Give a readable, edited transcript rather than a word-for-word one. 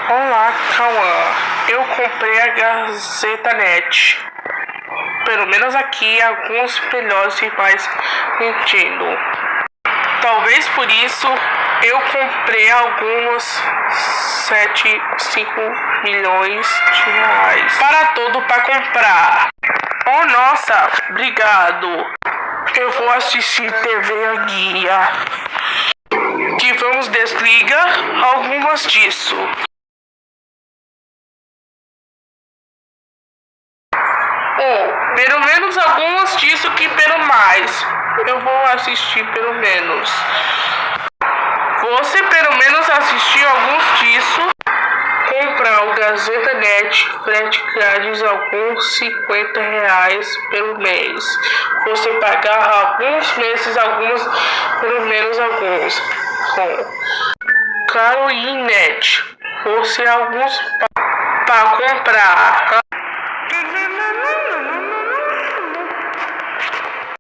Olá, Cauã. Eu comprei a Gazeta Net. Pelo menos aqui, alguns melhores rivais Nintendo. Talvez por isso eu comprei alguns 5 milhões de reais. Para tudo para comprar. Oh, nossa, obrigado. Eu vou assistir TV a guia. Que vamos desligar algumas disso. Pelo menos algumas disso que pelo mais. Eu vou assistir pelo menos. Você pelo menos assistiu alguns disso. Comprar o Gazeta Net, frete grátis alguns 50 reais pelo mês. Você pagar alguns meses, alguns, pelo menos alguns. Com Caro e Net. Você alguns para comprar.